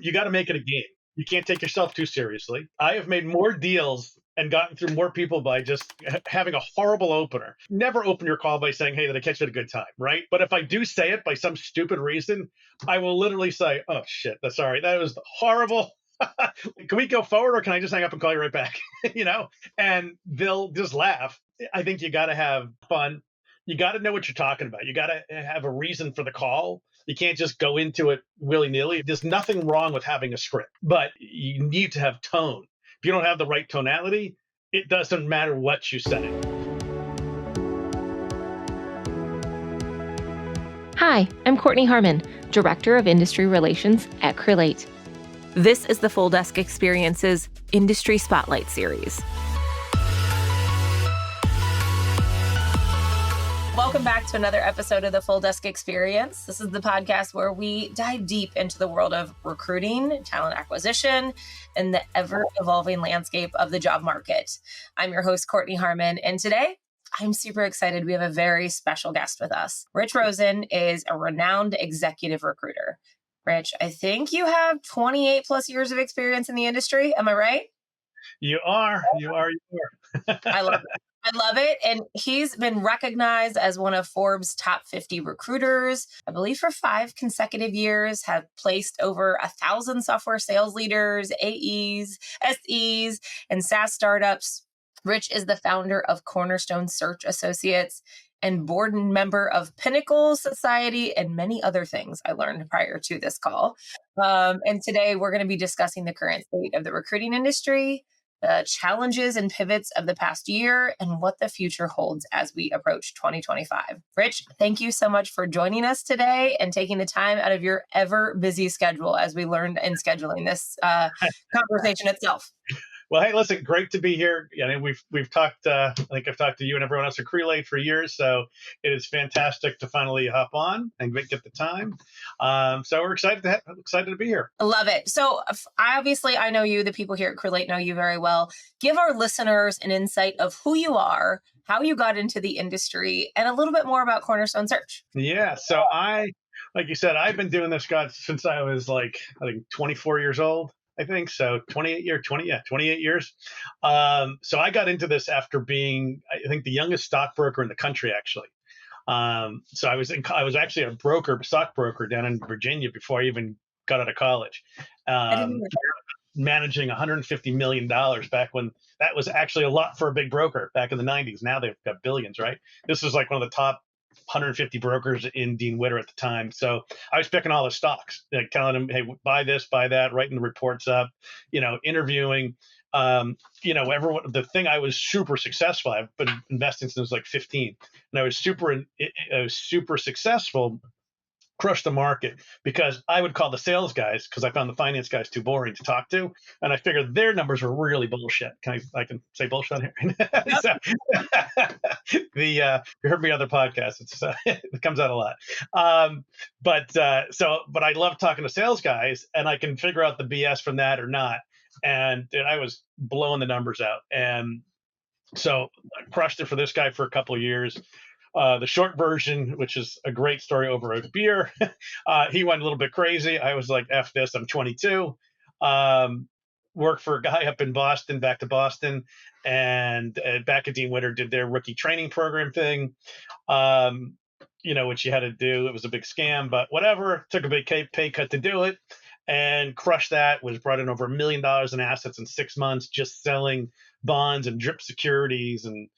You got to make it a game. You can't take yourself too seriously. I have made more deals and gotten through more people by just having a horrible opener. Never open your call by saying, "Hey, did I catch you at a good time?" Right? But if I do say it by some stupid reason, I will literally say, "Oh shit, that's sorry. That was horrible. Can we go forward, or can I just hang up and call you right back?" you know, and they'll just laugh. I think you got to have fun. You got to know what you're talking about. You got to have a reason for the call. You can't just go into it willy nilly. There's nothing wrong with having a script, but you need to have tone. If you don't have the right tonality, it doesn't matter what you say. Hi, I'm Kortney Harmon, Director of Industry Relations at Create. This is the Full Desk Experience's Industry Spotlight Series. Welcome back to another episode of the Full Desk Experience. This is the podcast where we dive deep into the world of recruiting, talent acquisition, and the ever-evolving landscape of the job market. I'm your host, Kortney Harmon, and today I'm super excited. We have a very special guest with us. Rich Rosen is a renowned executive recruiter. Rich, I think you have 28 plus years of experience in the industry. Am I right? You are. I love it. I love it. And he's been recognized as one of Forbes' top 50 recruiters, I believe for 5 consecutive years, have placed over 1,000 software sales leaders, AEs, SEs, and SaaS startups. Rich is the founder of Cornerstone Search Associates and board member of Pinnacle Society and many other things I learned prior to this call. And today we're going to be discussing the current state of the recruiting industry, the challenges and pivots of the past year, and what the future holds as we approach 2025. Rich, thank you so much for joining us today and taking the time out of your ever busy schedule as we learned in scheduling this conversation itself. Well, hey, listen, great to be here. I mean, we've talked. I think I've talked to you and everyone else at Create for years, so it is fantastic to finally hop on and get the time. So we're excited to be here. I love it. So obviously, I know you. The people here at Create know you very well. Give our listeners an insight of who you are, how you got into the industry, and a little bit more about Cornerstone Search. Yeah. So like you said, I've been doing this, God, since I was I think 24 years old. I think so. 28 years. So I got into this after being, I think, the youngest stockbroker in the country, actually. So I was actually a stockbroker down in Virginia before I even got out of college, managing $150 million back when that was actually a lot for a big broker back in the 90s. Now they've got billions, right? This was like one of the top 150 brokers in Dean Witter at the time. So I was picking all the stocks, telling them, hey, buy this, buy that, writing the reports up, interviewing. Everyone. The thing I was super successful. I've been investing since I was like 15, and I was super successful. Crushed the market because I would call the sales guys because I found the finance guys too boring to talk to, and I figured their numbers were really bullshit. I can say bullshit here. Yep. So, you heard me other podcasts. It comes out a lot. But I love talking to sales guys, and I can figure out the BS from that or not. And I was blowing the numbers out, and so I crushed it for this guy for a couple of years. The short version, which is a great story over a beer, he went a little bit crazy. I was like, F this, I'm 22. Worked for a guy up in Boston, back to Boston, and back at Dean Witter did their rookie training program thing, which you had to do. It was a big scam, but whatever. Took a big pay cut to do it and crushed that. Was brought in over $1 million in assets in 6 months just selling bonds and drip securities, and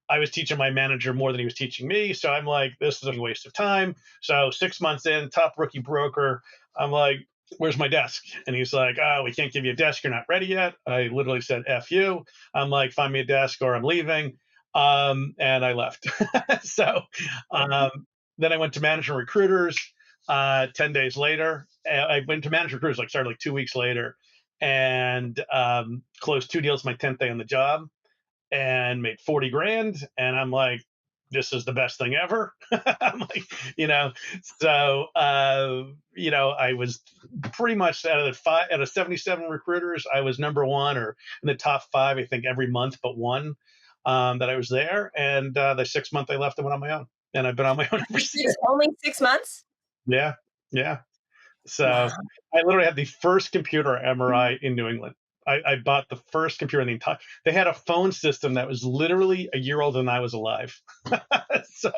I was teaching my manager more than he was teaching me. So I'm like, this is a waste of time. So 6 months in, top rookie broker, I'm like, where's my desk? And he's like, oh, we can't give you a desk. You're not ready yet. I literally said, F you. I'm like, find me a desk or I'm leaving. And I left. So then I went to management recruiters 10 days later. I went to management recruiters, started 2 weeks later, and closed 2 deals my 10th day on the job. And made 40 grand. And I'm like, this is the best thing ever. I'm like, so, I was pretty much out of 77 recruiters, I was number one or in the top 5, I think every month, but one that I was there. And the 6th month I left, I went on my own, and I've been on my own ever since. Only 6 months? Yeah. So Wow. I literally had the first computer MRI in New England. I bought the first computer in the entire. They had a phone system that was literally a year older than I was alive. So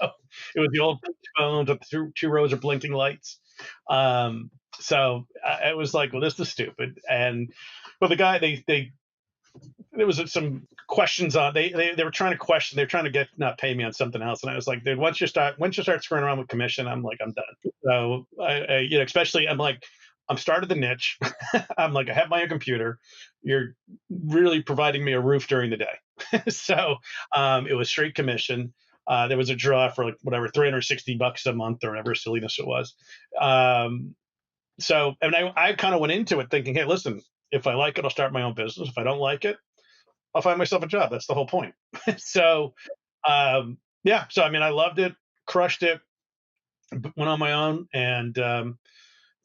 it was the old phones with two rows of blinking lights. So it was like, well, this is stupid. And but the guy, they there was some questions on they were trying to question, they're trying to get not pay me on something else, and I was like, dude, once you start screwing around with commission, I'm like, I'm done. So especially I'm like, I'm started the niche. I'm like, I have my own computer. You're really providing me a roof during the day. So it was straight commission. There was a draw for like whatever $360 a month or whatever silliness it was. So and I kind of went into it thinking, hey, listen, if I like it, I'll start my own business. If I don't like it, I'll find myself a job. That's the whole point. So, yeah. So I mean, I loved it, crushed it, went on my own, and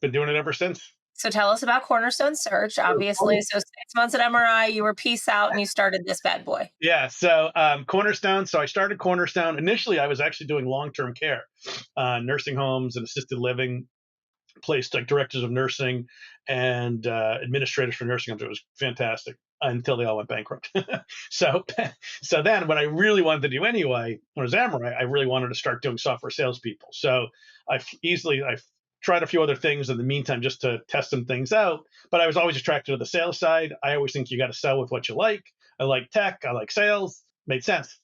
been doing it ever since. So tell us about Cornerstone Search, obviously. So 6 months at MRI, you were peace out and you started this bad boy. Yeah. So Cornerstone. So I started Cornerstone. Initially, I was actually doing long-term care, nursing homes and assisted living. Placed like directors of nursing and administrators for nursing homes. It was fantastic until they all went bankrupt. so, so then what I really wanted to do anyway, when I was Amarai, I really wanted to start doing software salespeople. So I tried a few other things in the meantime just to test some things out. But I was always attracted to the sales side. I always think you got to sell with what you like. I like tech. I like sales. Made sense.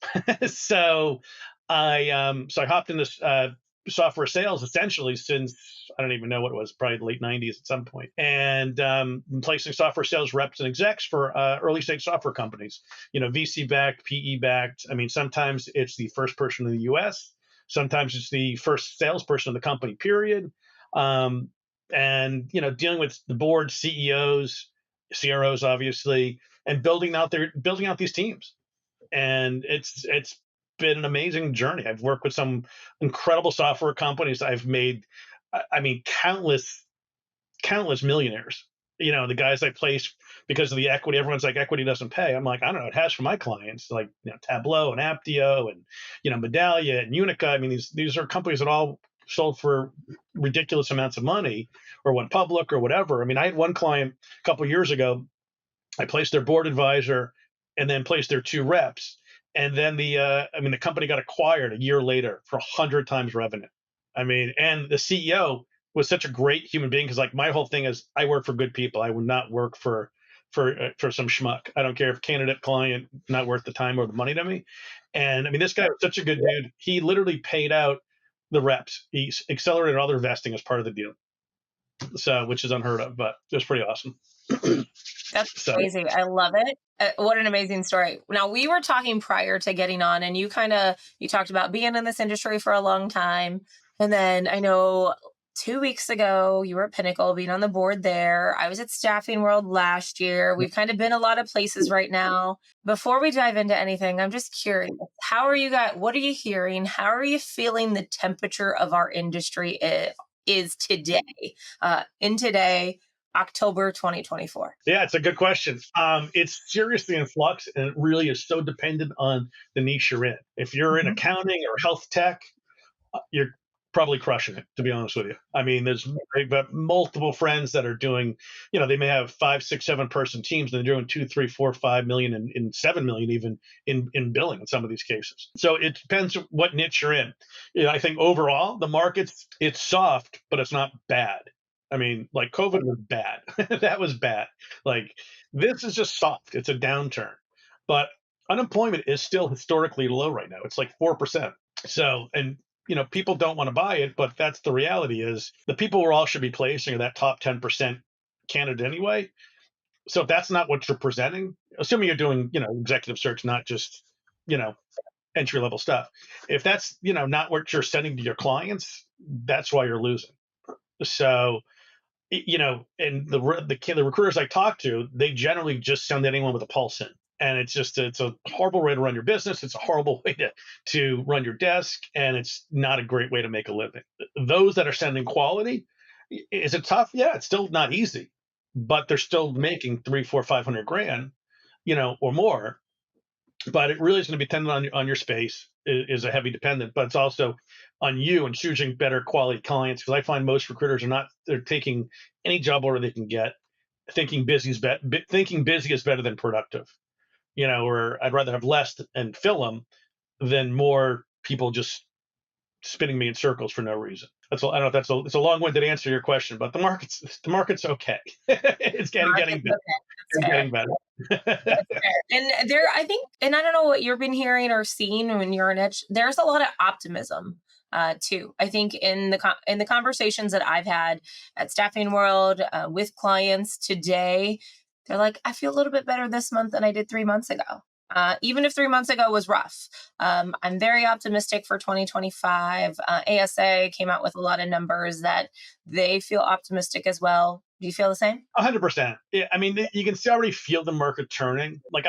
So I hopped into software sales essentially since I don't even know what it was, probably the late 90s at some point, and placing software sales reps and execs for early stage software companies, VC backed, PE backed. I mean, sometimes it's the first person in the US, sometimes it's the first salesperson of the company, period. And dealing with the board, CEOs, CROs, obviously, and building out these teams. And it's been an amazing journey. I've worked with some incredible software companies. I've made, I mean, countless millionaires. The guys I place because of the equity. Everyone's like, equity doesn't pay. I'm like, I don't know. It has for my clients, like Tableau and Aptio and Medallia and Unica. I mean, these are companies that all sold for ridiculous amounts of money or went public or whatever. I mean, I had one client a couple of years ago. I placed their board advisor and then placed their two reps. And then the company got acquired a year later for 100 times revenue. I mean, and the CEO was such a great human being because like my whole thing is I work for good people. I would not work for some schmuck. I don't care if candidate, client, not worth the time or the money to me. And I mean, this guy was such a good dude. He literally paid out the reps. He accelerated all their vesting as part of the deal. So, which is unheard of, but it was pretty awesome. That's So, crazy. I love it. What an amazing story. Now, we were talking prior to getting on, and you talked about being in this industry for a long time. And then I know 2 weeks ago, you were at Pinnacle, being on the board there. I was at Staffing World last year. We've kind of been a lot of places right now. Before we dive into anything, I'm just curious, how are you guys? What are you hearing? How are you feeling the temperature of our industry is today, October 2024? yeah, it's a good question. It's seriously in flux, and it really is so dependent on the niche you're in. If you're in accounting or health tech, you're probably crushing it, to be honest with you. I mean, I've got multiple friends that are doing, they may have 5, 6, 7 person teams, and they're doing 2, 3, 4, 5 million and 7 million even in billing in some of these cases. So it depends what niche you're in. I think overall the market's it's soft, but it's not bad. I mean, like COVID was bad. That was bad. Like this is just soft. It's a downturn, but unemployment is still historically low right now. It's like 4%. So, and people don't want to buy it, but that's the reality is the people we're all should be placing are that top 10% candidate anyway. So if that's not what you're presenting, assuming you're doing, executive search, not just, entry level stuff. If that's, not what you're sending to your clients, that's why you're losing. So, and the recruiters I talk to, they generally just send anyone with a pulse in. And it's a horrible way to run your business. It's a horrible way to run your desk. And it's not a great way to make a living. Those that are sending quality, is it tough? Yeah, it's still not easy, but they're still making 3, 4, 500 grand, or more. but it really is going to be dependent on your space is a heavy dependent, but it's also on you and choosing better quality clients. Because I find most recruiters are not, they're taking any job order they can get, thinking busy is better than productive, or I'd rather have less and fill them than more people just spinning me in circles for no reason. That's all. I don't know if it's a long-winded answer to your question, but the market's okay. It's getting better. Okay, It's that's fair. getting better. That's fair. And there, I think, and I don't know what you've been hearing or seeing when you're in it. There's a lot of optimism too. I think in the conversations that I've had at Staffing World with clients today, they're like, I feel a little bit better this month than I did 3 months ago. Even if 3 months ago was rough, I'm very optimistic for 2025. ASA came out with a lot of numbers that they feel optimistic as well. Do you feel the same? 100%. Yeah, I mean, you can already feel the market turning. Like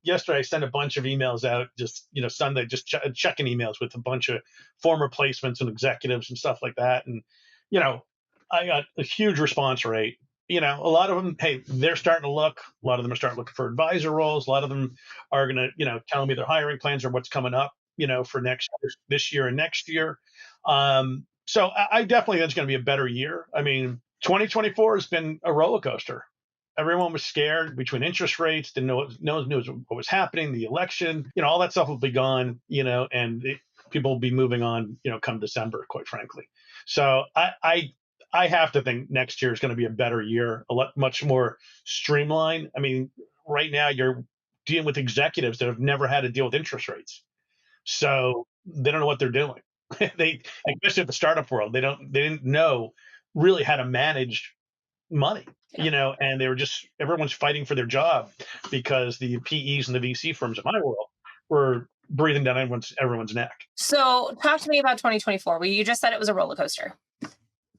yesterday, I sent a bunch of emails out, just, Sunday, just checking emails with a bunch of former placements and executives and stuff like that. And, you know, I got a huge response rate. A lot of them, hey, they're starting to look. A lot of them are starting looking for advisor roles. A lot of them are going to, tell me their hiring plans or what's coming up, for this year and next year. So I definitely think it's going to be a better year. I mean, 2024 has been a roller coaster. Everyone was scared between interest rates, didn't know no one knew what was happening, the election, all that stuff will be gone, and people will be moving on, come December, quite frankly. So I have to think next year is going to be a better year, much more streamlined. I mean, right now you're dealing with executives that have never had to deal with interest rates, so they don't know what they're doing. They, especially at the startup world, they didn't know really how to manage money, and everyone's fighting for their job because the PEs and the VC firms in my world were breathing down everyone's neck. So, talk to me about 2024. Well, you just said it was a roller coaster.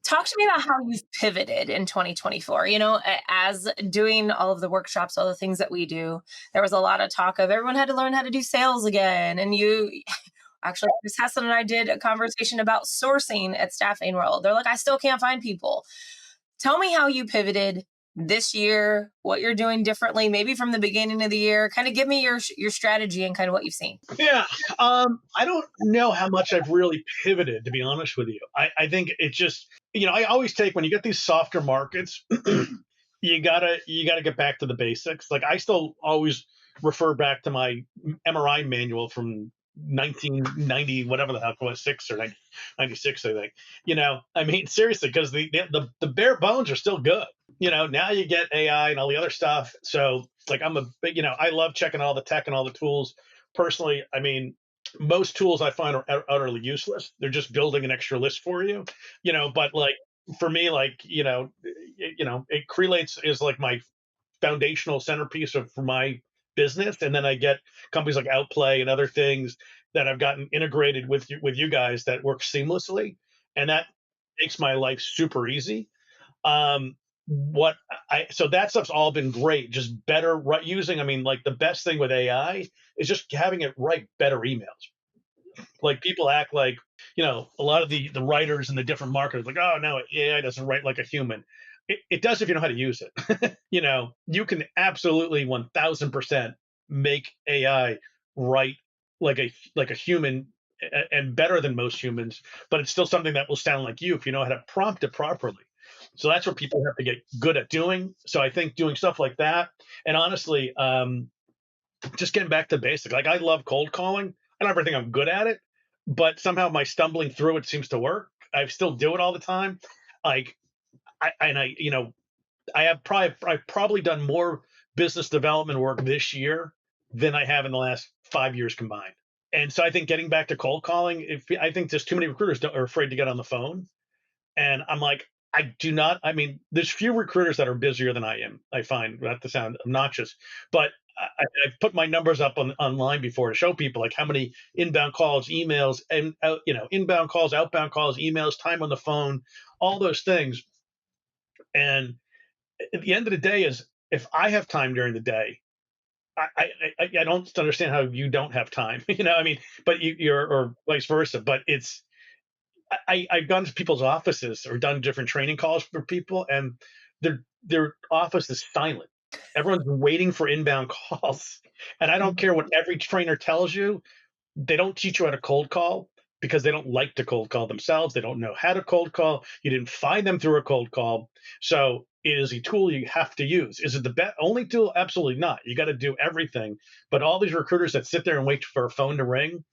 Talk to me about how you've pivoted in 2024. As doing all of the workshops, all the things that we do, there was a lot of talk of everyone had to learn how to do sales again. And actually, Chris Hassan and I did a conversation about sourcing at Staffing World. They're like, I still can't find people. Tell me how you pivoted this year, what you're doing differently, maybe from the beginning of the year. Kind of give me your strategy and kind of what you've seen. Yeah, I don't know how much I've really pivoted, to be honest with you. I think it's just, I always take, when you get these softer markets, you gotta get back to the basics. Like, I still always refer back to my MRI manual from 1990, whatever the hell it was, 96, I think. I mean, seriously, because the bare bones are still good. Now you get AI and all the other stuff. So, like, I'm a big, I love checking all the tech and all the tools. Personally, I mean, most tools I find are utterly useless. They're just building an extra list for you. But, like, for me, like, it Crelates is like my foundational centerpiece for my business, and then I get companies like Outplay and other things that I've gotten integrated with you guys that work seamlessly, and that makes my life super easy. What I So that stuff's all been great, just better using. I mean, like, the best thing with AI is just having it write better emails. Like, people act like, a lot of the writers in the different markets, like, oh no, AI doesn't write like a human. It does if you know how to use it. You can absolutely 1000% make AI write like a human, and better than most humans, but it's still something that will sound like you if you know how to prompt it properly. So that's what people have to get good at doing. So I think doing stuff like that, and honestly, just getting back to basic. Like, I love cold calling. I don't ever think I'm good at it, but somehow my stumbling through it seems to work. I still do it all the time. Like, I've probably done more business development work this year than I have in the last 5 years combined. And so I think getting back to cold calling, I think there's too many recruiters are afraid to get on the phone. And I'm like, I do not. I mean, there's few recruiters that are busier than I am. I find, not to sound obnoxious, but I've put my numbers up online before to show people, like, how many inbound calls, emails, and inbound calls, outbound calls, emails, time on the phone, all those things. And at the end of the day, is if I have time during the day, I don't understand how you don't have time. I mean, but you're, or vice versa. But I've gone to people's offices or done different training calls for people, and their office is silent. Everyone's waiting for inbound calls. And I don't care what every trainer tells you, they don't teach you how to cold call because they don't like to cold call themselves. They don't know how to cold call. You didn't find them through a cold call. So it is a tool you have to use. Is it the only tool? Absolutely not. You got to do everything. But all these recruiters that sit there and wait for a phone to ring,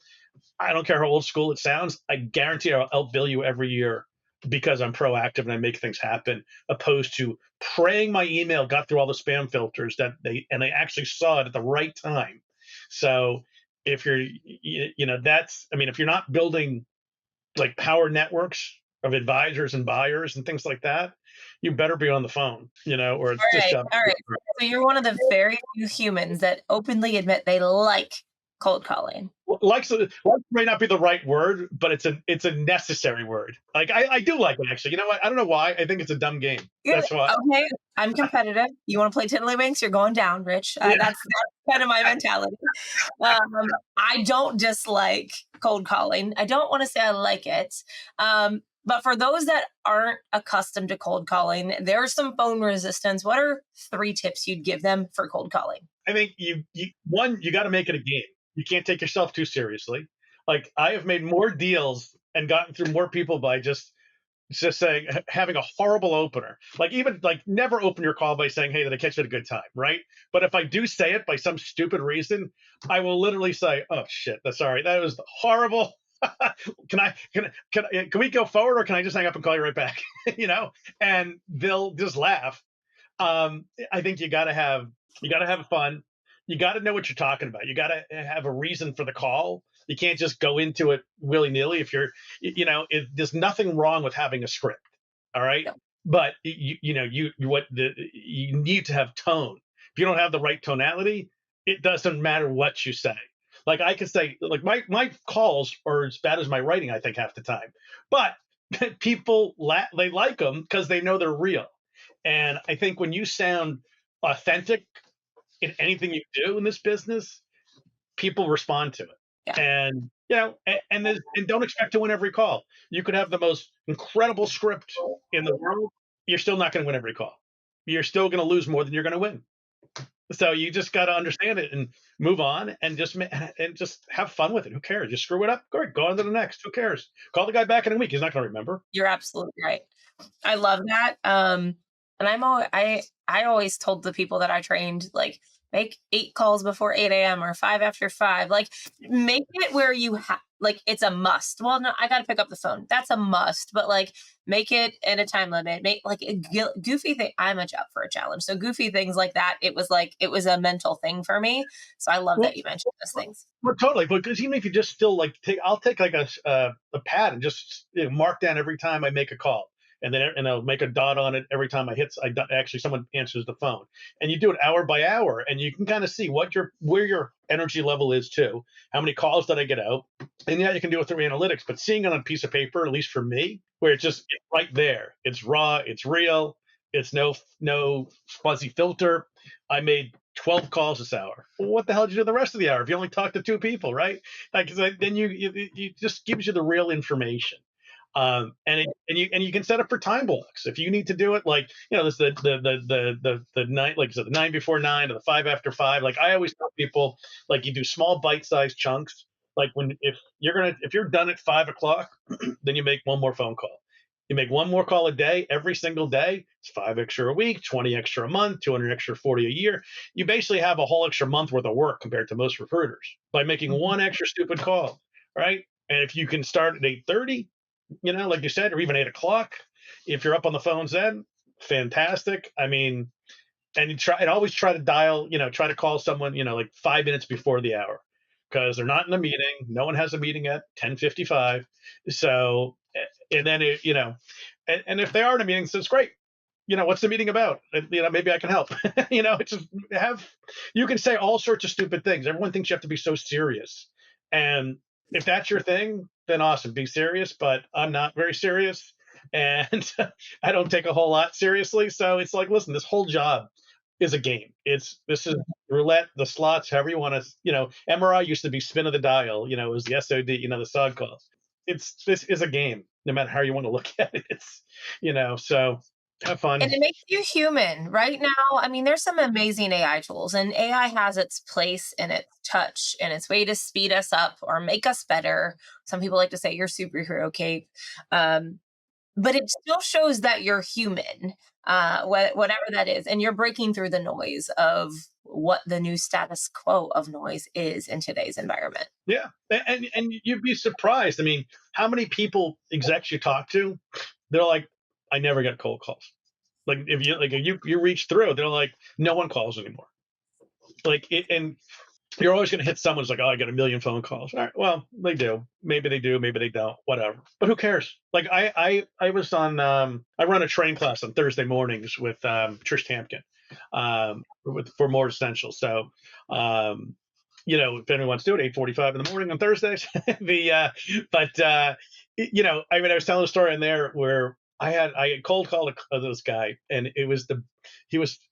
I don't care how old school it sounds, I guarantee I'll outbill you every year because I'm proactive and I make things happen, opposed to praying my email got through all the spam filters that they actually saw it at the right time. So if you're, that's, I mean, if you're not building like power networks of advisors and buyers and things like that, you better be on the phone, or it's All just right. job. All right. So you're one of the very few humans that openly admit they like cold calling. Like may not be the right word, but it's a necessary word. Like I do like it actually. You know what? I don't know why. I think it's a dumb game. That's why. Okay, I'm competitive. You want to play Tiddlywinks? You're going down, Rich. Yeah. That's kind of my mentality. I don't dislike cold calling. I don't want to say I like it. But for those that aren't accustomed to cold calling, there's some phone resistance. What are 3 tips you'd give them for cold calling? I think you got to make it a game. You can't take yourself too seriously. Like I have made more deals and gotten through more people by just saying, having a horrible opener. Like even like never open your call by saying, "Hey, did I catch you at a good time?" Right? But if I do say it by some stupid reason, I will literally say, "Oh shit, that's sorry. That was horrible. Can we go forward, or can I just hang up and call you right back?" And they'll just laugh. I think you got to have fun. You got to know what you're talking about. You got to have a reason for the call. You can't just go into it willy nilly. If you're, there's nothing wrong with having a script. All right. Yeah. But you need to have tone. If you don't have the right tonality, it doesn't matter what you say. Like I could say, like my calls are as bad as my writing, I think half the time, but people they like them because they know they're real. And I think when you sound authentic in anything you do in this business, people respond to it. Yeah. And and don't expect to win every call. You could have the most incredible script in the world. You're still not going to win every call. You're still going to lose more than you're going to win. So you just got to understand it and move on and just have fun with it. Who cares? You screw it up, go on to the next. Who cares? Call the guy back in a week. He's not going to remember. You're absolutely right. I love that. And I always told the people that I trained, like, make 8 calls before 8 a.m. or 5 after 5. Like, make it where you like, it's a must. Well, no, I got to pick up the phone. That's a must. But like, make it in a time limit. Make like a goofy thing. I'm up for a challenge. So goofy things like that. It was a mental thing for me. So I love that you mentioned those things. Well, totally. Because even if you just still like I'll take like a pad and just mark down every time I make a call. And I'll make a dot on it every time actually someone answers the phone, and you do it hour by hour, and you can kind of see where your energy level is too. How many calls did I get out? And you can do it through analytics, but seeing it on a piece of paper, at least for me, where it's right there, it's raw, it's real, it's no fuzzy filter. I made 12 calls this hour. Well, what the hell did you do the rest of the hour if you only talked to 2 people, right? Like then you just gives you the real information. And you can set up for time blocks if you need to do it. Like there's the night, like the 9 before 9 or the 5 after 5. Like I always tell people, like you do small bite-sized chunks. Like if you're done at 5 o'clock, then you make one more phone call. You make one more call a day, every single day. It's 5 extra a week, 20 extra a month, 200 extra, 40 a year. You basically have a whole extra month worth of work compared to most recruiters by making one extra stupid call, right? And if you can start at 8:30. Like you said, or even 8 o'clock, if you're up on the phones then, fantastic. I mean, and always try to dial, try to call someone, like 5 minutes before the hour, because they're not in a meeting. No one has a meeting at 10:55. So, and then, and if they are in a meeting, so it's great. What's the meeting about? Maybe I can help. It's just you can say all sorts of stupid things. Everyone thinks you have to be so serious. And if that's your thing, then awesome, be serious. But I'm not very serious, and I don't take a whole lot seriously. So it's like, listen, this whole job is a game. This is roulette, the slots, however you want to. MRI used to be spin of the dial. It was the SOD. The SOD calls. This is a game, no matter how you want to look at it. It's so. Have fun. And it makes you human. Right now, I mean, there's some amazing AI tools, and AI has its place and its touch and its way to speed us up or make us better. Some people like to say your superhero cape. Um, but it still shows that you're human, whatever that is, and you're breaking through the noise of what the new status quo of noise is in today's environment. Yeah, and you'd be surprised. I mean, how many people execs you talk to, they're like, I never get cold calls. If you reach through, they're like, no one calls anymore. And you're always going to hit someone's like, oh, I got a million phone calls. All right, well, they do, maybe they don't, whatever. But who cares? Like I was on I run a train class on Thursday mornings with Trish Tampkin for more essentials. So if anyone wants to do it, 8:45 in the morning on Thursdays. I mean, I was telling a story in there where I had cold called this guy, and he was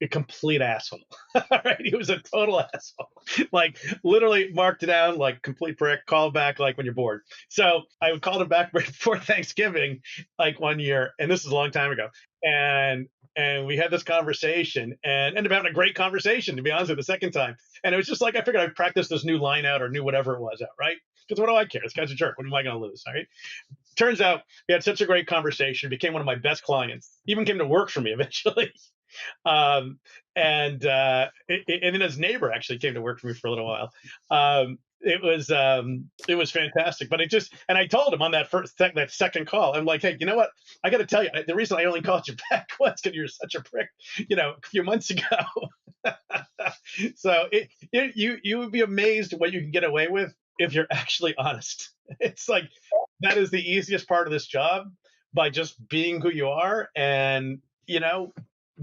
a complete asshole. All right, he was a total asshole. Like literally marked it down like complete prick. Call back like when you're bored. So I called him back before Thanksgiving, like one year, and this is a long time ago. And we had this conversation and ended up having a great conversation, to be honest with you, the second time. And it was just like, I figured I'd practice this new line out or new whatever it was out, right? Because what do I care? This guy's a jerk. What am I going to lose? All right. Turns out we had such a great conversation, became one of my best clients, even came to work for me eventually. And then his neighbor actually came to work for me for a little while. It was fantastic, but and I told him on that second call, I'm like, hey, you know what? I got to tell you, the reason I only called you back was because you're such a prick, a few months ago. So you would be amazed what you can get away with if you're actually honest. It's like, that is the easiest part of this job, by just being who you are. And,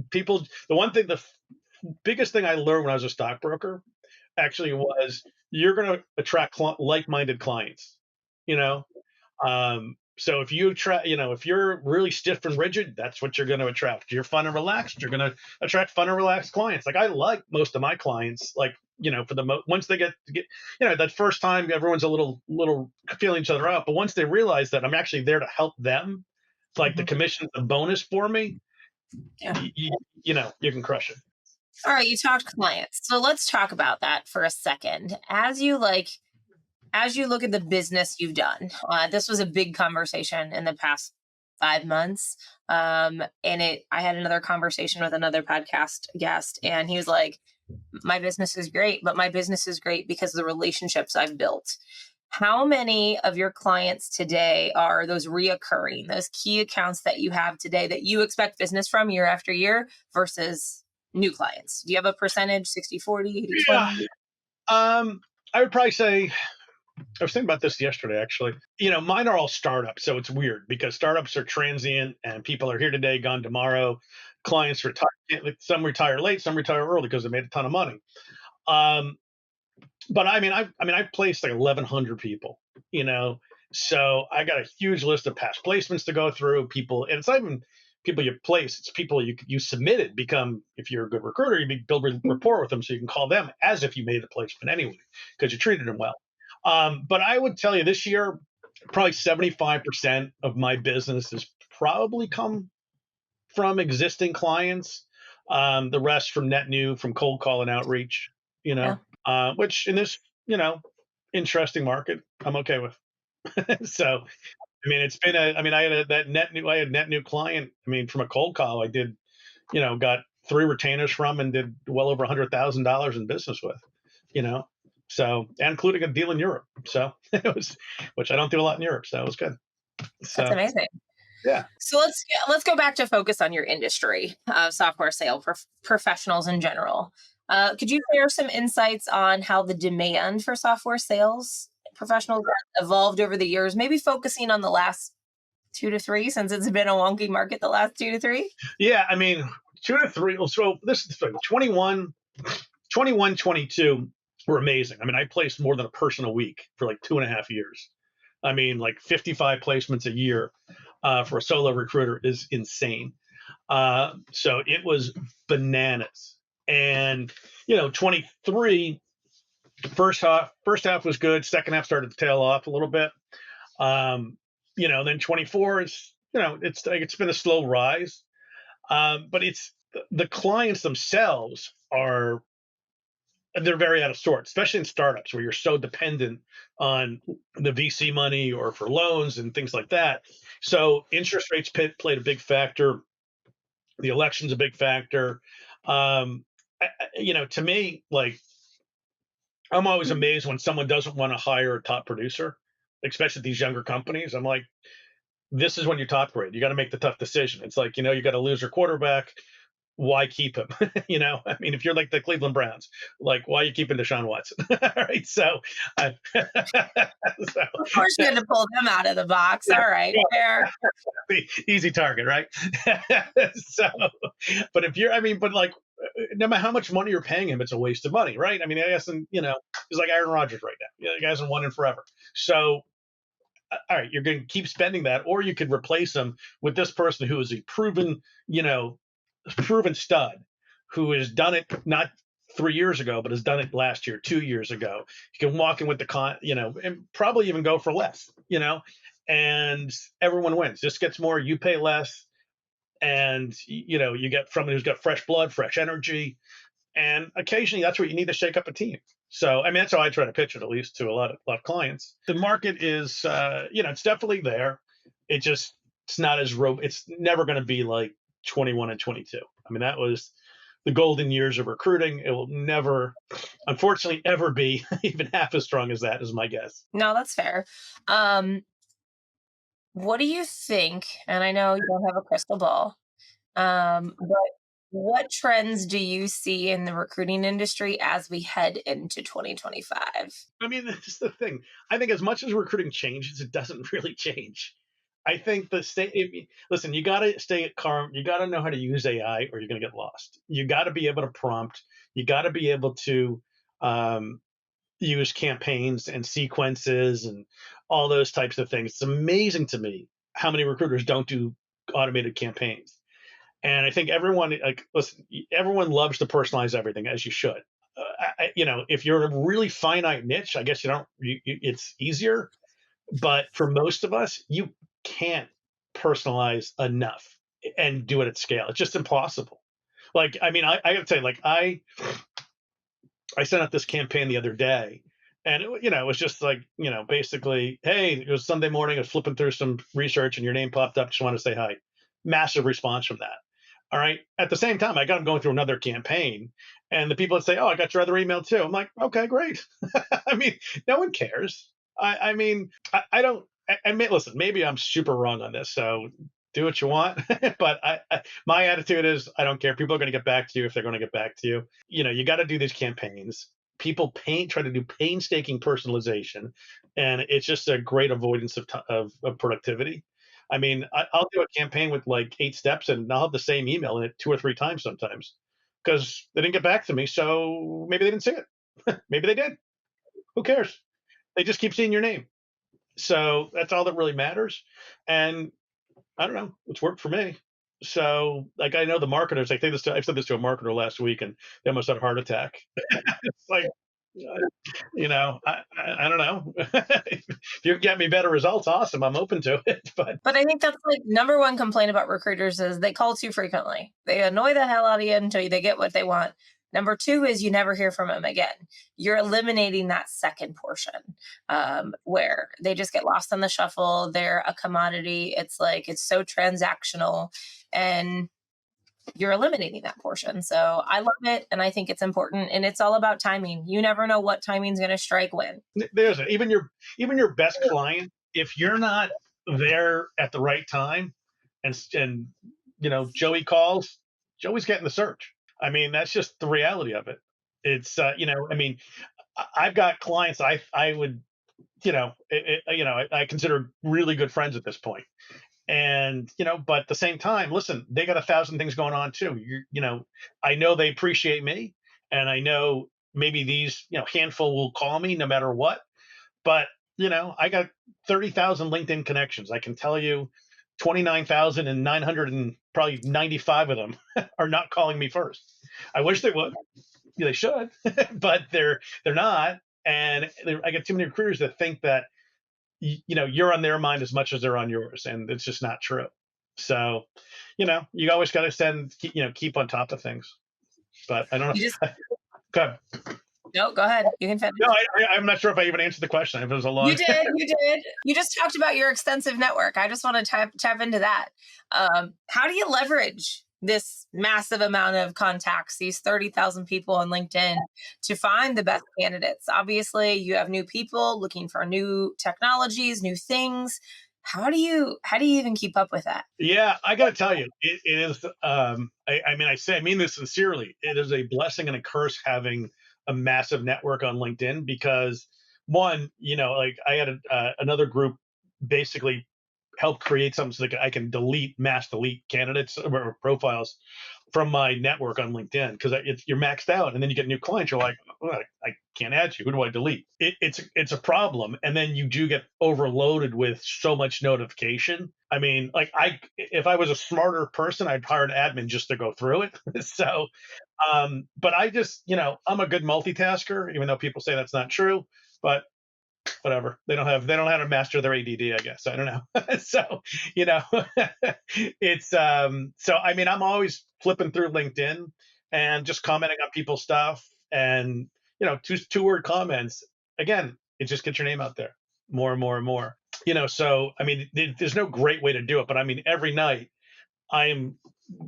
people, the biggest thing I learned when I was a stockbroker actually was, you're going to attract like-minded clients, you know? So if if you're really stiff and rigid, that's what you're going to attract. If you're fun and relaxed, you're going to attract fun and relaxed clients. Like I like most of my clients, like, once they get that first time, everyone's a little feeling each other out. But once they realize that I'm actually there to help them, it's like the commission's a bonus for me. Yeah. You can crush it. All right, you talked clients. So let's talk about that for a second. As you look at the business you've done, this was a big conversation in the past 5 months. I had another conversation with another podcast guest, and he was like, my business is great, but my business is great because of the relationships I've built. How many of your clients today are those reoccurring, those key accounts that you have today that you expect business from year after year versus new clients? Do you have a percentage, 60-40, 80-20? Yeah. I would probably say, I was thinking about this yesterday, actually. Mine are all startups, so it's weird because startups are transient and people are here today, gone tomorrow. Clients retire, some retire late, some retire early because they made a ton of money. But I've placed like 1,100 people, so I got a huge list of past placements to go through. People, and it's not even people you place; it's people you submitted. If you're a good recruiter, you build a rapport with them, so you can call them as if you made the placement anyway because you treated them well. But I would tell you this year, probably 75% of my business has probably come from existing clients. The rest from net new, from cold call and outreach, which in this, interesting market, I'm okay with. So, it's been I had net new client. From a cold call, I did, got 3 retainers from and did well over $100,000 in business with, so, including a deal in Europe. So it was, which I don't do a lot in Europe. So it was good. So, that's amazing. Yeah. So let's go back to focus on your industry of software sale professionals in general. Could you share some insights on how the demand for software sales professionals has evolved over the years, maybe focusing on the last 2 to 3, since it's been a wonky market the last 2 to 3? Yeah, 2 to 3. So this is 21, 22 were amazing. I placed more than a person a week for like 2.5 years. Like 55 placements a year for a solo recruiter is insane. So it was bananas. And 23, first half was good. Second half started to tail off a little bit. Then 24 is, it's been a slow rise. But it's the clients themselves are they're very out of sorts, especially in startups where you're so dependent on the VC money or for loans and things like that. So interest rates played a big factor. The election's a big factor. To me, like I'm always amazed when someone doesn't want to hire a top producer, especially these younger companies. I'm like, this is when you top grade. You got to make the tough decision. It's like, you got to lose your quarterback. Why keep him? I mean, if you're like the Cleveland Browns, like, why are you keeping Deshaun Watson? All right. So, so Of course, you had to pull them out of the box. All right, fair. easy target, right? So, but if you're, I mean, but like, no matter how much money you're paying him, it's a waste of money, right? I mean, I guess, he's like Aaron Rodgers right now. The guy hasn't won in forever. So, all right, you're going to keep spending that, or you could replace him with this person who is a proven stud, who has done it not 3 years ago, but has done it last year, 2 years ago. You can walk in with and probably even go for less, and everyone wins. This gets more, you pay less, and you get someone who's got fresh blood, fresh energy, and occasionally that's what you need to shake up a team. So, I mean, that's how I try to pitch it, at least to a lot of clients. The market is, it's definitely there. It's not as it's never going to be like 21 and 22. I mean, that was the golden years of recruiting. It will never, unfortunately, ever be even half as strong as that, is my guess. No, that's fair. What do you think? And I know you don't have a crystal ball, but what trends do you see in the recruiting industry as we head into 2025? I mean, that's the thing. I think as much as recruiting changes, it doesn't really change. I think listen, you got to stay calm. You got to know how to use AI or you're going to get lost. You got to be able to prompt. You got to be able to use campaigns and sequences and all those types of things. It's amazing to me how many recruiters don't do automated campaigns. And I think everyone, listen, everyone loves to personalize everything, as you should. If you're a really finite niche, I guess it's easier. But for most of us, you can't personalize enough and do it at scale. It's just impossible. Like, I mean, I got to say, like, I sent out this campaign the other day, and it was just like, basically, hey, it was Sunday morning. I was flipping through some research, and your name popped up. Just want to say hi. Massive response from that. All right. At the same time, I got them going through another campaign, and the people that say, "Oh, I got your other email too." I'm like, "Okay, great." I mean, no one cares. I mean, I don't. I mean, listen, maybe I'm super wrong on this, so do what you want. But my attitude is, I don't care. People are going to get back to you if they're going to get back to you. You got to do these campaigns. People try to do painstaking personalization, and it's just a great avoidance of productivity. I mean, I'll do a campaign with like 8 steps, and I'll have the same email in it 2 or 3 times sometimes because they didn't get back to me. So maybe they didn't see it. Maybe they did. Who cares? They just keep seeing your name. So that's all that really matters. And I don't know, it's worked for me. So, like, I know the marketers. I said this to a marketer last week, and they almost had a heart attack. It's like, I don't know. If you get me better results, awesome. I'm open to it. But I think that's like number one complaint about recruiters is they call too frequently. They annoy the hell out of you until they get what they want. Number 2 is you never hear from them again. You're eliminating that second portion where they just get lost in the shuffle. They're a commodity. It's like, it's so transactional, and you're eliminating that portion. So I love it, and I think it's important, and it's all about timing. You never know what timing's going to strike when. there's it. Even your best client, if you're not there at the right time, and Joey calls, Joey's getting the search. I mean, that's just the reality of it. It's I mean, I've got clients I would I consider really good friends at this point. And but at the same time, listen, they got 1,000 things going on too. I know they appreciate me, and I know maybe these handful will call me no matter what. But I got 30,000 LinkedIn connections. I can tell you 29,900 and probably 95 of them are not calling me first. I wish they would. They should, but they're not. And I get too many recruiters that think that you're on their mind as much as they're on yours, and it's just not true. So, you always got to keep on top of things. But I don't You just know. Go ahead. no, go ahead. You can No, finish. I'm not sure if I even answered the question. If it was a You long. did. You did. You just talked about your extensive network. I just want to tap into that. How do you leverage this massive amount of contacts, these 30,000 people on LinkedIn, to find the best candidates? Obviously, you have new people looking for new technologies, new things. How do you even keep up with that? Yeah, I got to tell you, it is. I mean this sincerely. It is a blessing and a curse having a massive network on LinkedIn because one, like I had another group basically help create something so that I can mass delete candidates or profiles from my network on LinkedIn because you're maxed out, and then you get new clients. You're like, oh, I can't add you. Who do I delete? It's a problem, and then you do get overloaded with so much notification. I mean, like if I was a smarter person, I'd hire an admin just to go through it. So, but I just, I'm a good multitasker, even though people say that's not true. But whatever, they don't have to master their ADD, I guess. I don't know. So, you know it's so I mean, I'm always flipping through LinkedIn and just commenting on people's stuff, and two word comments. Again, it just gets your name out there more and more and more. So I mean, there's no great way to do it, but I mean, every night I am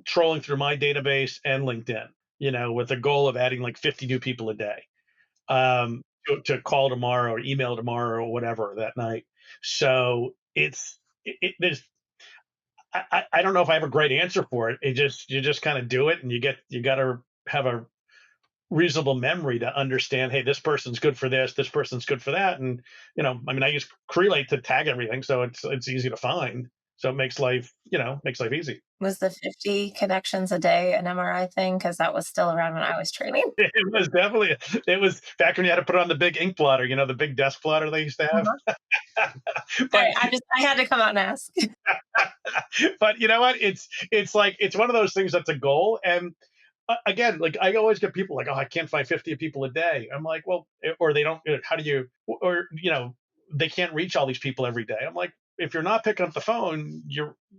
trolling through my database and LinkedIn, with the goal of adding like 50 new people a day, to call tomorrow or email tomorrow or whatever that night. So there's, I don't know if I have a great answer for it. You just kind of do it, and you got to have a reasonable memory to understand, hey, this person's good for this person's good for that. And I mean, I use Crelate to tag everything, so it's easy to find. So it makes life easy. Was the 50 connections a day an MRI thing? Because that was still around when I was training. It was definitely, it was back when you had to put it on the big ink blotter, the big desk blotter they used to have. Uh-huh. But Sorry, I had to come out and ask. but you know what? It's like it's one of those things that's a goal. And again, like I always get people like, oh, I can't find 50 people a day. I'm like, well, or they don't. How do you? Or they can't reach all these people every day. I'm like, if you're not picking up the phone,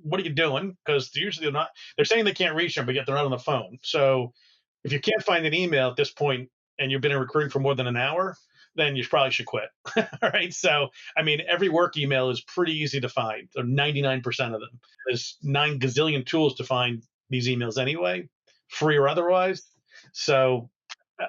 what are you doing? Because usually they're not. They're saying they can't reach them, but yet they're not on the phone. So if you can't find an email at this point, and you've been in recruiting for more than an hour, then you probably should quit. All right. So, I mean, every work email is pretty easy to find. So 99% of them. There's 9 gazillion tools to find these emails anyway, free or otherwise. So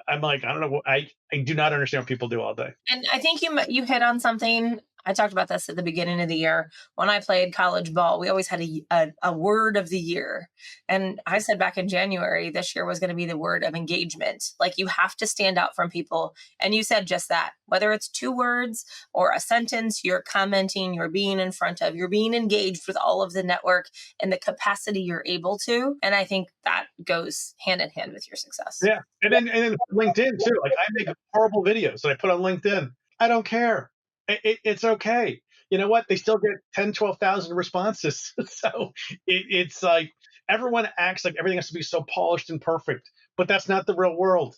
I'm like, I don't know. I do not understand what people do all day. And I think you hit on something. I talked about this at the beginning of the year. When I played college ball, we always had a word of the year. And I said back in January, this year was going to be the word of engagement. Like you have to stand out from people. And you said just that, whether it's 2 words or a sentence, you're commenting, you're being in front of, you're being engaged with all of the network and the capacity you're able to. And I think that goes hand in hand with your success. Yeah. And then LinkedIn too. Like I make horrible videos that I put on LinkedIn. I don't care. It's okay. You know what? They still get 10, 12,000 responses. So it's like everyone acts like everything has to be so polished and perfect, but that's not the real world.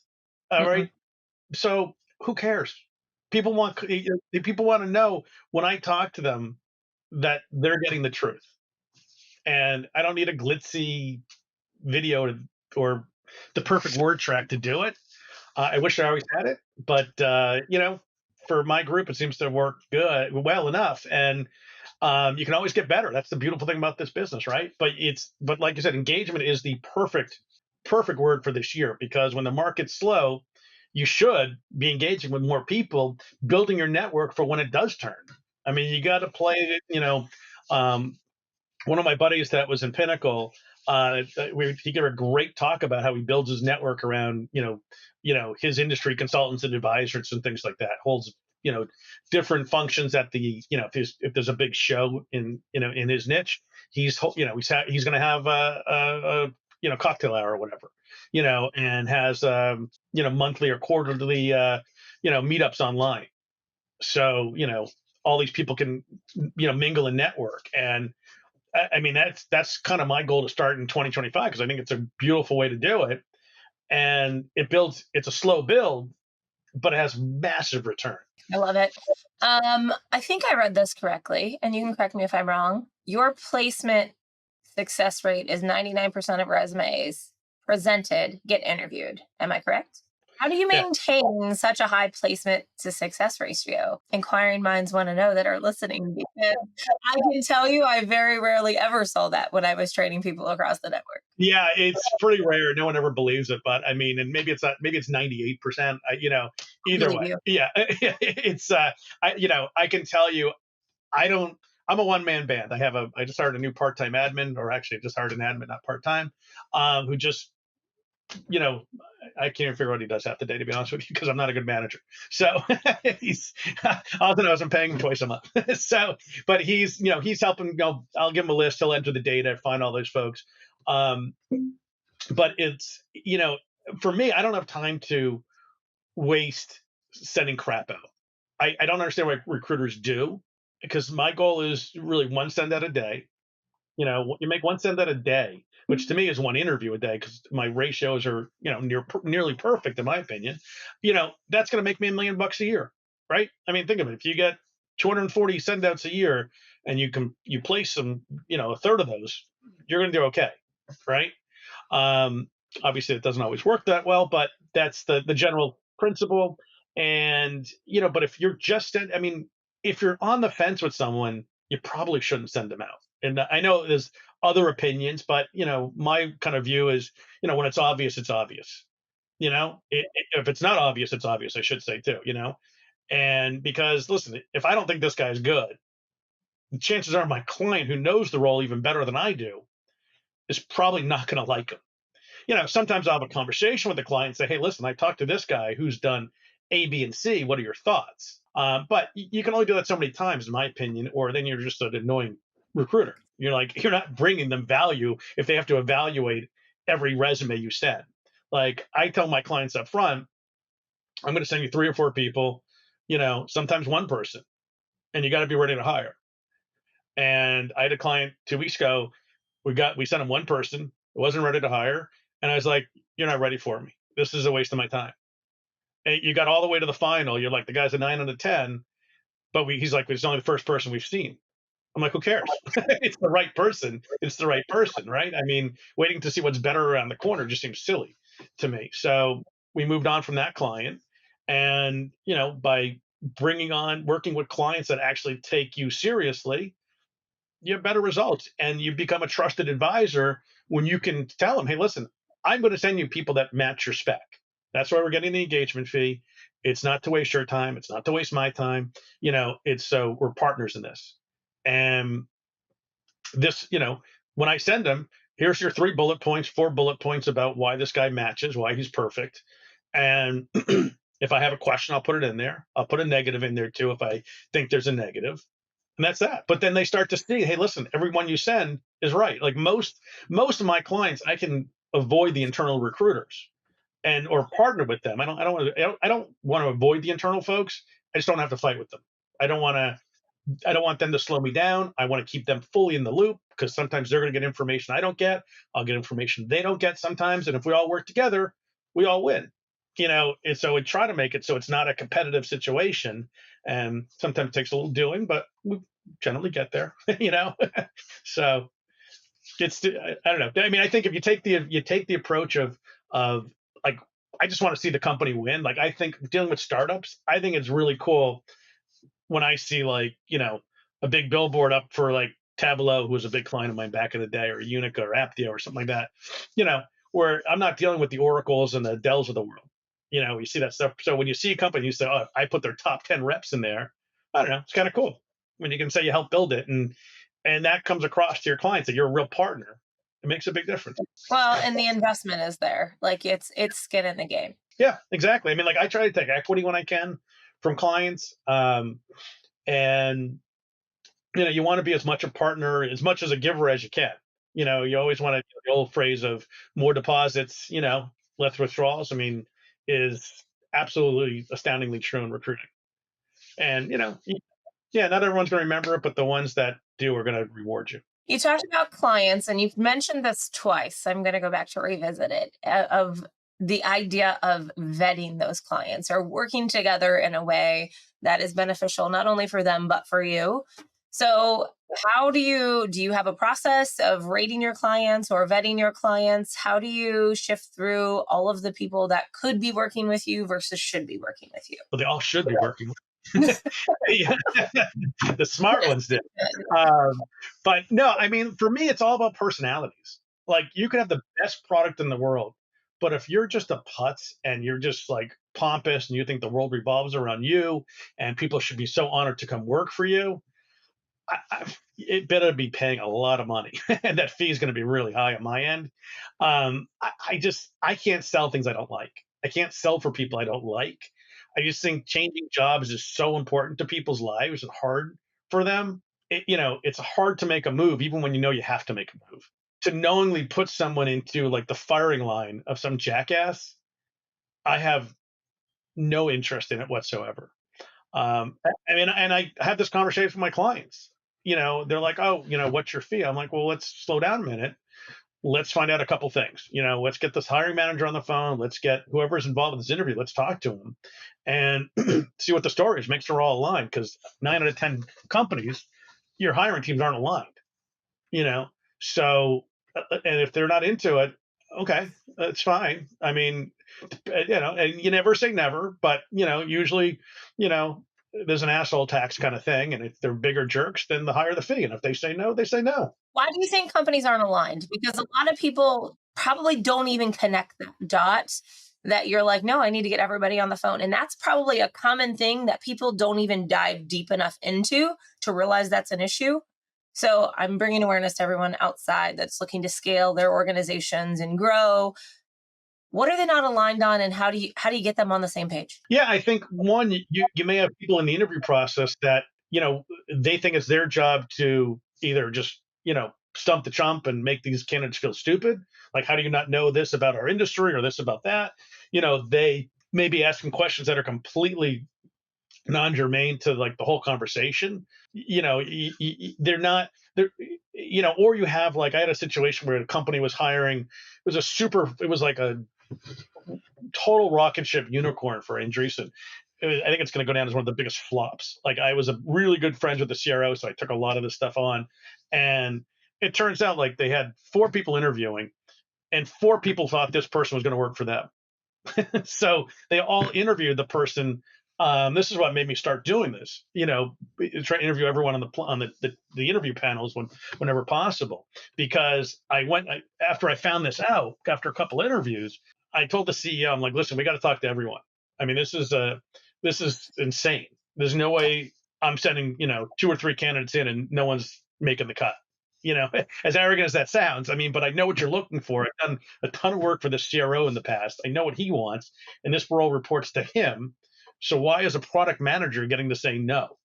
All Mm-mm. right. So who cares? People want to know when I talk to them that they're getting the truth, and I don't need a glitzy video or the perfect word track to do it. I wish I always had it, but for my group, it seems to work well enough, and you can always get better. That's the beautiful thing about this business, right? But like you said, engagement is the perfect word for this year, because when the market's slow, you should be engaging with more people, building your network for when it does turn. I mean, you got to play it. Um, One of my buddies that was in Pinnacle, he gave a great talk about how he builds his network around, his industry consultants and advisors and things like that. Holds, different functions at the, if there's a big show in his niche, he's going to have cocktail hour or whatever, and has monthly or quarterly meetups online. So all these people can mingle and network. And I mean, that's kind of my goal to start in 2025, because I think it's a beautiful way to do it, and it's a slow build, but it has massive return. I love it. I think I read this correctly, and you can correct me if I'm wrong. Your placement success rate is 99% of resumes presented get interviewed. Am I correct? How do you Yeah. maintain such a high placement to success ratio? Inquiring minds want to know that are listening, because I can tell you I very rarely ever saw that when I was training people across the network. Yeah, it's pretty rare. No one ever believes it, but I mean, and maybe it's not. Maybe it's 98%. I Either believe way, you. yeah, it's. I can tell you, I don't. I'm a one man band. I just hired a new part time admin, or actually, I just hired an admin, not part time, who just you know, I can't even figure out what he does half the day, to be honest with you, because I'm not a good manager. So he's, all I know is I'm paying him twice a month. So, but he's helping. I'll give him a list. He'll enter the data, find all those folks. Um, but it's, for me, I don't have time to waste sending crap out. I don't understand what recruiters do, because my goal is really one send out a day. You make one send out a day, which to me is one interview a day, because my ratios are, nearly perfect in my opinion. That's going to make me $1 million a year, right? I mean, think of it. If you get 240 send outs a year and you place them, a third of those, you're going to do okay, right? Um, Obviously, it doesn't always work that well, but that's the general principle. And but if you're if you're on the fence with someone, you probably shouldn't send them out. And I know there's other opinions, but my kind of view is, when it's obvious, it's obvious. If it's not obvious, it's obvious. I should say too. And because listen, if I don't think this guy's good, the chances are my client, who knows the role even better than I do, is probably not going to like him. Sometimes I'll have a conversation with the client and say, hey, listen, I talked to this guy who's done A, B, and C. What are your thoughts? But you can only do that so many times, in my opinion, or then you're just an annoying recruiter. You're not bringing them value if they have to evaluate every resume you send. Like I tell my clients up front, I'm going to send you 3 or 4 people, sometimes one person, and you got to be ready to hire. And I had a client 2 weeks ago. We sent him one person, wasn't ready to hire. And I was like, you're not ready for me. This is a waste of my time. And you got all the way to the final. You're like, the guy's a 9 out of 10, but he's like, it's only the first person we've seen. I'm like, who cares? It's the right person. It's the right person, right? I mean, waiting to see what's better around the corner just seems silly to me. So we moved on from that client. And, by working with clients that actually take you seriously, you have better results, and you become a trusted advisor when you can tell them, hey, listen, I'm going to send you people that match your spec. That's why we're getting the engagement fee. It's not to waste your time. It's not to waste my time. It's so we're partners in this. And this, when I send them, here's your 3 bullet points, 4 bullet points about why this guy matches, why he's perfect. And if I have a question, I'll put it in there. I'll put a negative in there too if I think there's a negative. And that's that. But then they start to see, hey, listen, everyone you send is right. Like most of my clients, I can avoid the internal recruiters or partner with them. I don't want to avoid the internal folks. I just don't have to fight with them. I don't want them to slow me down. I want to keep them fully in the loop, because sometimes they're going to get information I don't get. I'll get information they don't get sometimes. And if we all work together, we all win. And so we try to make it so it's not a competitive situation. And sometimes it takes a little doing, but we generally get there. So I don't know. I mean, I think if you take the approach of like, I just want to see the company win. Like, I think dealing with startups, I think it's really cool when I see a big billboard up for like Tableau, who was a big client of mine back in the day, or Unica or Apptio or something like that, where I'm not dealing with the Oracles and the Dells of the world. You see that stuff. So when you see a company, you say, oh, I put their top 10 reps in there. I don't know. It's kind of cool when you can say you helped build it, and that comes across to your clients that you're a real partner. It makes a big difference. Well, and the investment is there. Like it's skin in the game. Yeah, exactly. I mean, like I try to take equity when I can from clients. And you want to be as much a partner, as much as a giver as you can. You always want to, the old phrase of more deposits, less withdrawals, I mean, is absolutely astoundingly true in recruiting. And, yeah, not everyone's going to remember it, but the ones that do are going to reward you. You talked about clients, and you've mentioned this twice. I'm going to go back to revisit it, of the idea of vetting those clients or working together in a way that is beneficial, not only for them, but for you. So How do you have a process of rating your clients or vetting your clients? How do you shift through all of the people that could be working with you versus should be working with you? But they all should be working. Yeah. The smart ones did. Um, but no, I mean, for me, it's all about personalities. Like you can have the best product in the world, but if you're just a putz and you're just like pompous and you think the world revolves around you and people should be so honored to come work for you, it better be paying a lot of money, and that fee is going to be really high on my end. I can't sell things I don't like. I can't sell for people I don't like. I just think changing jobs is so important to people's lives and hard for them. It's hard to make a move even when you know you have to make a move. To knowingly put someone into like the firing line of some jackass, I have no interest in it whatsoever. I mean, and I had this conversation with my clients. They're like, "Oh, what's your fee?" I'm like, "Well, let's slow down a minute. Let's find out a couple things. Let's get this hiring manager on the phone. Let's get whoever's involved in this interview. Let's talk to them and see what the story is. Make sure we're all aligned because 9 out of 10 companies, your hiring teams aren't aligned. You know, so and if they're not into it, okay, that's fine. I mean, and you never say never, but usually, you know, there's an asshole tax kind of thing, and if they're bigger jerks, then the higher the fee, and if they say no, they say no. Why do you think companies aren't aligned? Because a lot of people probably don't even connect that dot that you're like, no, I need to get everybody on the phone. And that's probably a common thing that people don't even dive deep enough into to realize that's an issue. So I'm bringing awareness to everyone outside that's looking to scale their organizations and grow. What are they not aligned on, and how do you get them on the same page? Yeah, I think one, you may have people in the interview process that they think it's their job to either just stump the chump and make these candidates feel stupid. Like, how do you not know this about our industry or this about that? They may be asking questions that are completely non-germane to like the whole conversation. They're not they're or you have like I had a situation where a company was hiring. It was like a total rocket ship unicorn for Andreessen. I think it's going to go down as one of the biggest flops. Like I was a really good friend with the CRO, so I took a lot of this stuff on, and it turns out like they had 4 people interviewing, and 4 people thought this person was going to work for them. So they all interviewed the person. This is what made me start doing this. Try to interview everyone on the interview panels whenever possible. Because after I found this out after a couple interviews, I told the CEO, I'm like, listen, we got to talk to everyone. I mean, this is insane. There's no way I'm sending 2 or 3 candidates in and no one's making the cut. As arrogant as that sounds, I mean, but I know what you're looking for. I've done a ton of work for the CRO in the past. I know what he wants, and this role reports to him. So why is a product manager getting to say no?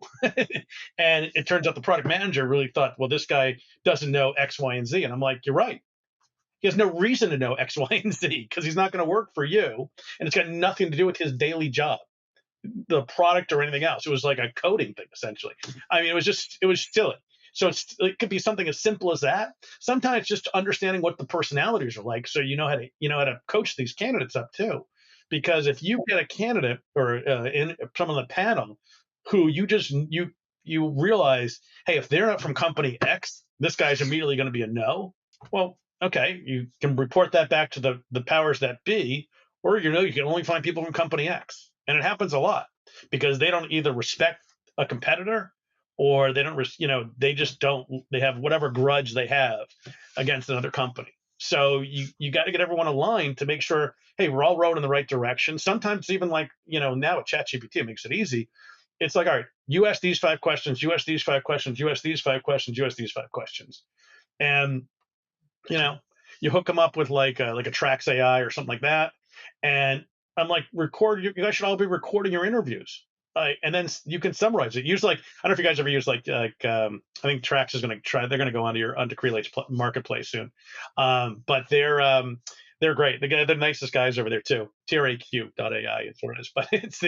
And it turns out the product manager really thought, well, this guy doesn't know X, Y, and Z. And I'm like, you're right. He has no reason to know X, Y, and Z because he's not going to work for you, and it's got nothing to do with his daily job, the product or anything else. It was like a coding thing essentially. I mean, it was silly. So it could be something as simple as that. Sometimes just understanding what the personalities are like, so you know how to coach these candidates up too. Because if you get a candidate or in someone on the panel who you realize, hey, if they're not from company X, this guy's immediately going to be a no. Well, okay, you can report that back to the powers that be, or you can only find people from company X, and it happens a lot because they don't either respect a competitor or they don't, they just don't. They have whatever grudge they have against another company. So you got to get everyone aligned to make sure, hey, we're all rowing in the right direction. Sometimes even like now with ChatGPT, it makes it easy. It's like, all right, you ask these 5 questions, you ask these 5 questions, you ask these 5 questions, you ask these 5 questions, and you hook them up with like a Trax AI or something like that. And I'm like, you guys should all be recording your interviews. And then you can summarize it. Use like, I don't know if you guys ever use I think Trax is going to try. They're going to go onto Creelate's marketplace soon. But they're great. They're the nicest guys over there too. TRAQ.ai is what it is. But it's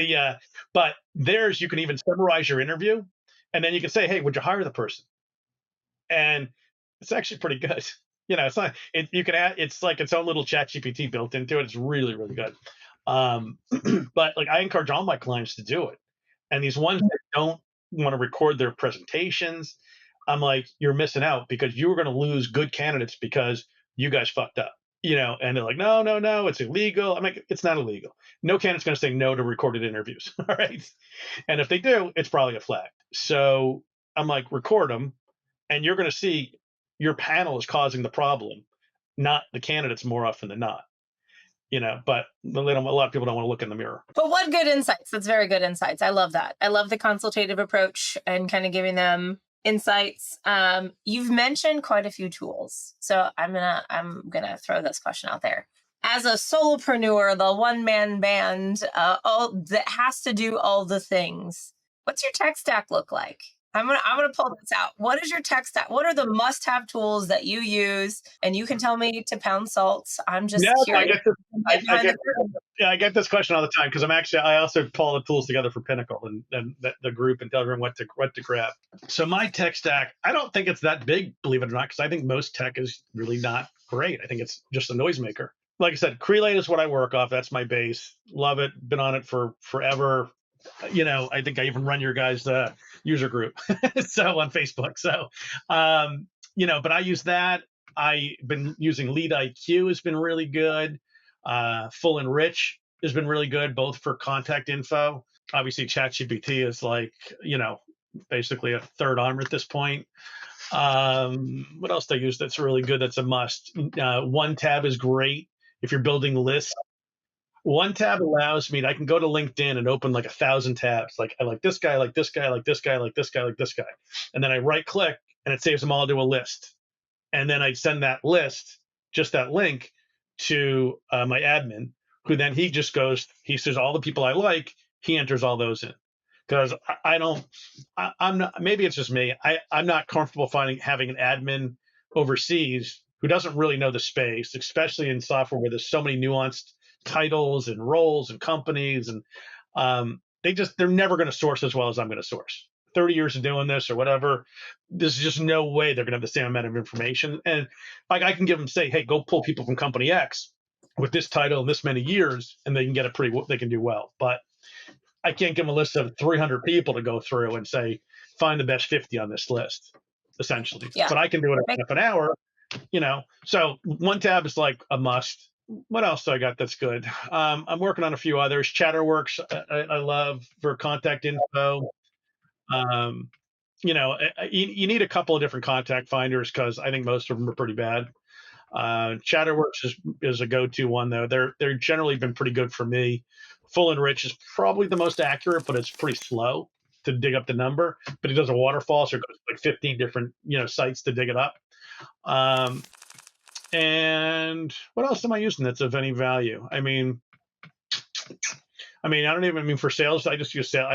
but theirs you can even summarize your interview, and then you can say, hey, would you hire the person? And it's actually pretty good. It's not. You can add. It's like its own little chat GPT built into it. It's really, really good. But like I encourage all my clients to do it. And these ones that don't want to record their presentations, I'm like, you're missing out because you were going to lose good candidates because you guys fucked up, and they're like, no, no, no, it's illegal. I'm like, it's not illegal. No candidate's going to say no to recorded interviews. All right. And if they do, it's probably a flag. So I'm like, record them and you're going to see your panel is causing the problem, not the candidates more often than not. But a lot of people don't want to look in the mirror. But what good insights. That's very good insights. I love that. I love the consultative approach and kind of giving them insights. You've mentioned quite a few tools. So I'm gonna throw this question out there. As a solopreneur, the one-man band, all that has to do all the things, what's your tech stack look like? I'm gonna pull this out. What is your tech stack? What are the must-have tools that you use? And you can tell me to pound salt. I'm just curious. I get this question all the time because I also pull the tools together for Pinnacle and the group and tell everyone what to grab. So my tech stack, I don't think it's that big, believe it or not, because I think most tech is really not great. I think it's just a noisemaker. Like I said, Crelate is what I work off. That's my base. Love it. Been on it for forever. I think I even run your guys' user group so on Facebook. So, but I use that. I've been using Lead IQ has been really good. Full and Rich has been really good, both for contact info. Obviously, ChatGPT is like, basically a third arm at this point. What else do I use that's really good? That's a must. One Tab is great if you're building lists. One Tab allows me, I can go to LinkedIn and open like 1,000 tabs. Like I like this guy, I like this guy, I like this guy, I like this guy, I like this guy. And then I right click and it saves them all to a list. And then I send that list, just that link, to my admin, who then he says all the people I like, he enters all those in. Because I'm not, maybe it's just me. I'm not comfortable having an admin overseas who doesn't really know the space, especially in software where there's so many nuanced titles and roles and companies, and they're never going to source as well as I'm going to source. 30 years of doing this or whatever, there's just no way they're going to have the same amount of information. And like I can give them, say, hey, go pull people from company X with this title and this many years, and they can get they can do well. But I can't give them a list of 300 people to go through and say, find the best 50 on this list, essentially. Yeah. But I can do it in half an hour, So One Tab is like a must. What else do I got that's good? I'm working on a few others. Chatterworks, I love for contact info. You need a couple of different contact finders because I think most of them are pretty bad. Chatterworks is a go-to one though. They're generally been pretty good for me. Full and Rich is probably the most accurate, but it's pretty slow to dig up the number. But it does a waterfall, so it goes like 15 different sites to dig it up. And what else am I using that's of any value? I don't even for sales. I just use sales.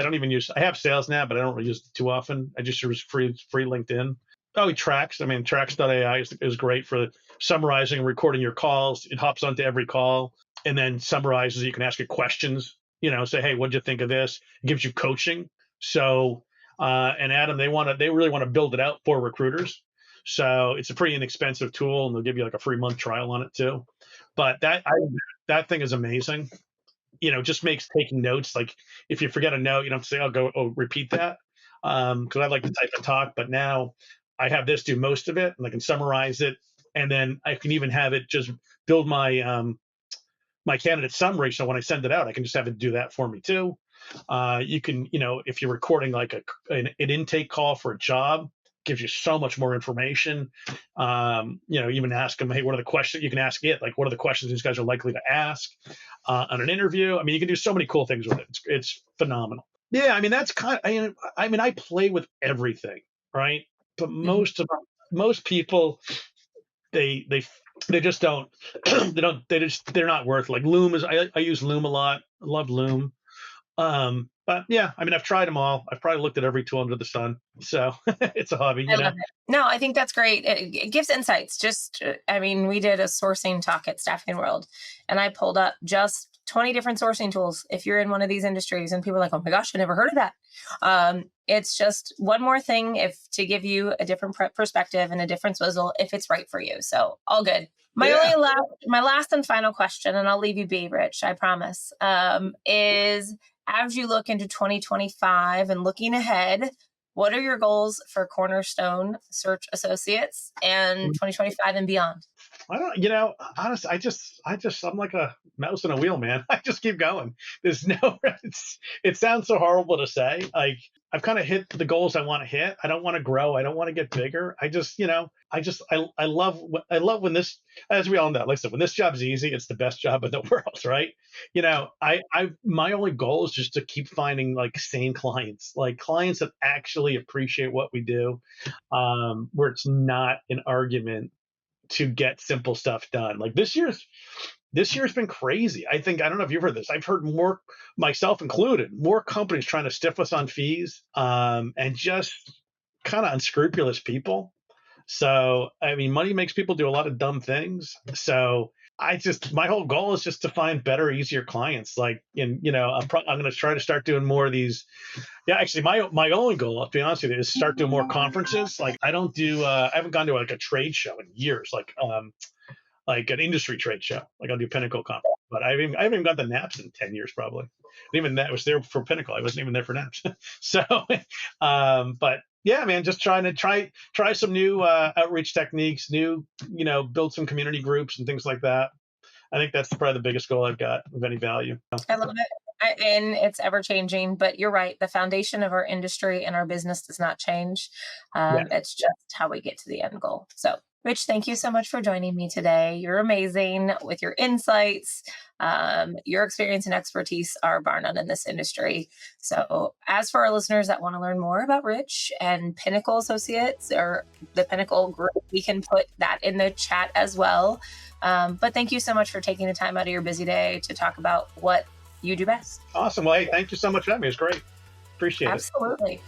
I have sales now, but I don't really use it too often. I just use free LinkedIn. Oh, Tracks. Tracks.ai is great for summarizing and recording your calls. It hops onto every call and then summarizes. You can ask it questions, say, hey, what'd you think of this? It gives you coaching. So, and Adam, they really want to build it out for recruiters. So it's a pretty inexpensive tool, and they'll give you like a free month trial on it too. But that thing is amazing. Just makes taking notes. Like if you forget a note, you don't have to say, "Oh, repeat that," because I like to type and talk. But now I have this do most of it, and I can summarize it, and then I can even have it just build my my candidate summary. So when I send it out, I can just have it do that for me too. You can, if you're recording like an intake call for a job, gives you so much more information. Even ask them, hey, what are the questions? You can ask it, like, what are the questions these guys are likely to ask on an interview? You can do so many cool things with it. It's phenomenal. Yeah, that's I play with everything, right? But most people, they just don't, they're not worth. Like Loom is, I use Loom a lot. I love Loom. But yeah, I've tried them all. I've probably looked at every tool under the sun. So it's a hobby, I love it. No, I think that's great. It gives insights. We did a sourcing talk at Staffing World, and I pulled up just 20 different sourcing tools if you're in one of these industries, and people are like, oh my gosh, I never heard of that. It's just one more thing to give you a different perspective and a different swizzle if it's right for you. So all good. My last and final question, and I'll leave you be, Rich, I promise, is as you look into 2025 and looking ahead, what are your goals for Cornerstone Search Associates and 2025 and beyond? I don't, honestly, I'm like a mouse in a wheel, man. I just keep going. There's no, it sounds so horrible to say. Like, I've kind of hit the goals I want to hit. I don't want to grow. I don't want to get bigger. I love, I love when this, as we all know, like I said, when this job's easy, it's the best job in the world, right? My only goal is just to keep finding like sane clients, like clients that actually appreciate what we do, where it's not an argument to get simple stuff done. Like this year's been crazy. I don't know if you've heard this. I've heard more, myself included, more companies trying to stiff us on fees, and just kind of unscrupulous people. So, I mean, money makes people do a lot of dumb things. So my whole goal is just to find better, easier clients. Like, I'm going to try to start doing more of these. Yeah, actually, my only goal, to be honest with you, is start doing more conferences. Like, I haven't gone to like a trade show in years, like an industry trade show. Like, I'll do Pinnacle conference, but I haven't even got the NAPS in 10 years, probably. And even that was there for Pinnacle. I wasn't even there for NAPS. So, but yeah, man, just trying to try some new outreach techniques, build some community groups and things like that. I think that's probably the biggest goal I've got of any value. I love it. And it's ever changing, but you're right. The foundation of our industry and our business does not change. It's just how we get to the end goal. So, Rich, thank you so much for joining me today. You're amazing with your insights. Your experience and expertise are bar none in this industry. So as for our listeners that want to learn more about Rich and Pinnacle Associates or the Pinnacle Group, we can put that in the chat as well. But thank you so much for taking the time out of your busy day to talk about what you do best. Awesome. Well, hey, thank you so much for having me. It was great. Appreciate it. Absolutely.